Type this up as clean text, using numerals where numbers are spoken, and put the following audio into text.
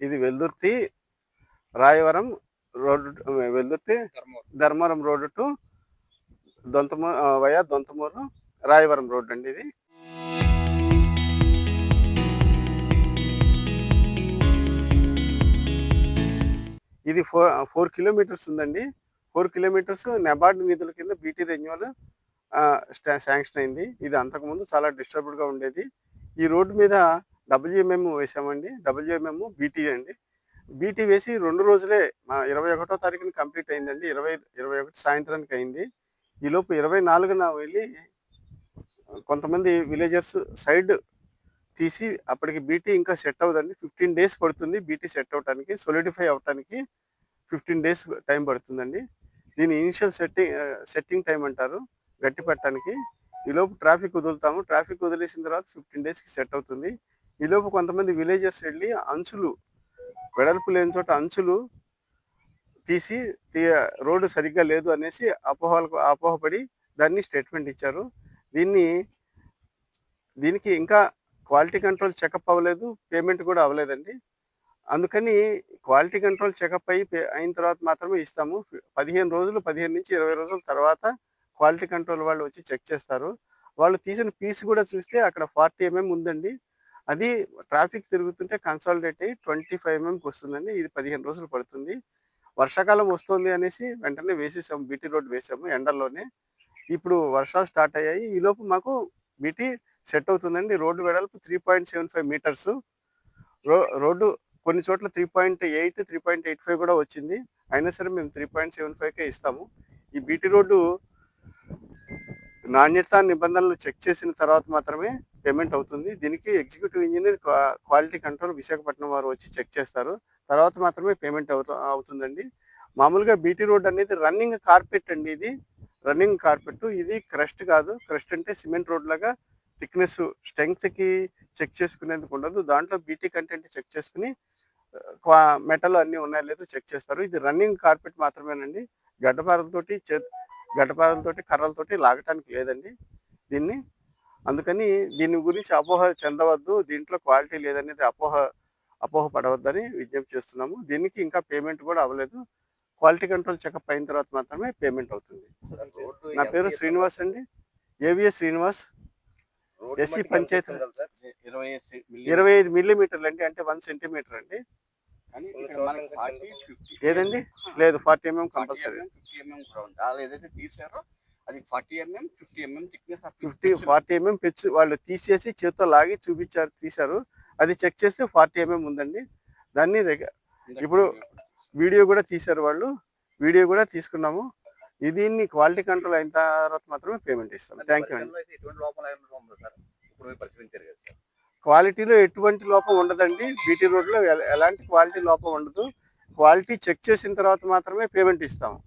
ఇది Veldurthi Rayavaram road, Veldurthi Dharmavaram road to via Donthamuru Rayavaram road అండి ఇది. ఇది 4 కిలోమీటర్స్ ఉందండి. 4 కిలోమీటర్స్ నబార్డ్ నిధుల కింద బీటీ రెన్యువల్ శాంక్షన్ అయింది. ఇది అంతకుముందు చాలా డిస్టర్బ్డ్గా ఉండేది. ఈ రోడ్డు మీద డబ్ల్యూఎంఎం వేసామండి. డబ్ల్యూఎంఎం బీటీ అండి. బీటీ వేసి 2 రోజులే 21వ తారీఖున కంప్లీట్ అయిందండి. 21 సాయంత్రానికి అయింది. ఈలోపు 24న వెళ్ళి కొంతమంది విలేజర్స్ సైడ్ తీసి అప్పటికి బీటీ ఇంకా సెట్ అవ్వదండి. 15 డేస్ పడుతుంది బీటీ సెట్ అవ్వటానికి, సొలిడిఫై అవ్వటానికి 15 డేస్ టైం పడుతుందండి. దీని ఇనిషియల్ సెట్టింగ్ టైం అంటారు గట్టి పెట్టడానికి. ఈలోపు ట్రాఫిక్ వదులుతాము. ట్రాఫిక్ వదిలేసిన తర్వాత 15 డేస్కి సెట్ అవుతుంది. ఈలోపు కొంతమంది విలేజర్స్ వెళ్ళి అంచులు, వెడల్పు లేని చోట అంచులు తీసి రోడ్డు సరిగ్గా లేదు అనేసి అపోహపడి దాన్ని స్టేట్మెంట్ ఇచ్చారు. దీనికి ఇంకా క్వాలిటీ కంట్రోల్ చెకప్ అవ్వలేదు, పేమెంట్ కూడా అవ్వలేదండి. అందుకని క్వాలిటీ కంట్రోల్ చెకప్ అయిన తర్వాత మాత్రమే ఇస్తాము. 15 నుంచి 20 రోజుల తర్వాత క్వాలిటీ కంట్రోల్ వాళ్ళు వచ్చి చెక్ చేస్తారు. వాళ్ళు తీసిన పీస్ కూడా చూస్తే అక్కడ 40 mm ఉందండి. అది ట్రాఫిక్ తిరుగుతుంటే కన్సాలిడేట్ అయ్యి 25 mmకి వస్తుందండి. ఇది 15 రోజులు పడుతుంది. వర్షాకాలం వస్తుంది అనేసి వెంటనే వేసేసాము, బీటీ రోడ్ వేసాము ఎండల్లోనే. ఇప్పుడు వర్షాలు స్టార్ట్ అయ్యాయి. ఈలోపు మాకు బీటీ సెట్ అవుతుందండి. రోడ్డు వెడల్పు 3.75 మీటర్స్. రోడ్డు కొన్ని చోట్ల 3.8, 3.85 కూడా వచ్చింది. అయినా సరే మేము 3.75కే ఇస్తాము. ఈ బీటీ రోడ్డు నాణ్యత నిబంధనలు చెక్ చేసిన తర్వాత మాత్రమే పేమెంట్ అవుతుంది. దీనికి executive engineer, quality control Visakhapatnam వారు వచ్చి చెక్ చేస్తారు. తర్వాత మాత్రమే పేమెంట్ అవుతుందండి. మామూలుగా బీటీ రోడ్ అనేది రన్నింగ్ కార్పెట్ అండి. ఇది రన్నింగ్ కార్పెట్. ఇది క్రస్ట్ కాదు. క్రస్ట్ అంటే సిమెంట్ రోడ్ లాగా థిక్నెస్, స్ట్రెంగ్త్కి చెక్ చేసుకునేందుకు ఉండదు. దాంట్లో బీటీ కంటెంట్ చెక్ చేసుకుని మెటల్ అన్నీ ఉన్నాయో లేదో చెక్ చేస్తారు. ఇది రన్నింగ్ కార్పెట్ మాత్రమేనండి. గడ్డపారలతోటి కర్రలతోటి లాగటానికి లేదండి దీన్ని. అందుకని దీని గురించి అపోహ చెందవద్దు, దీంట్లో క్వాలిటీ లేదనేది అపోహ పడవద్దని విజ్ఞప్తి చేస్తున్నాము. దీనికి ఇంకా పేమెంట్ కూడా అవ్వలేదు. క్వాలిటీ కంట్రోల్ చెకప్ అయిన తర్వాత మాత్రమే పేమెంట్ అవుతుంది. నా పేరు శ్రీనివాస్ అండి, ఏవిఎస్ శ్రీనివాస్, ఎస్సీ పంచాయతీ. 25 మిల్లీమీటర్లు అండి, అంటే 1 సెంటీమీటర్ అండి. ఏదండి? లేదు, 40 mm కంపల్సరీ. 40 mm పెచ్చు వాళ్ళు తీసేసి చేత్తో లాగి తీశారు. అది చెక్ చేస్తే 40 mm ఉందండి. దాన్ని ఇప్పుడు వీడియో కూడా తీశారు వాళ్ళు. వీడియో కూడా తీసుకున్నాము. దీన్ని క్వాలిటీ కంట్రోల్ అయిన తర్వాత మాత్రమే పేమెంట్ ఇస్తాం. థ్యాంక్ యూ అండి. క్వాలిటీలో ఎటువంటి లోపం ఉండదండి. బీటీ రోడ్లో ఎలాంటి క్వాలిటీ లోపం ఉండదు. క్వాలిటీ చెక్ చేసిన తర్వాత మాత్రమే పేమెంట్ ఇస్తాము.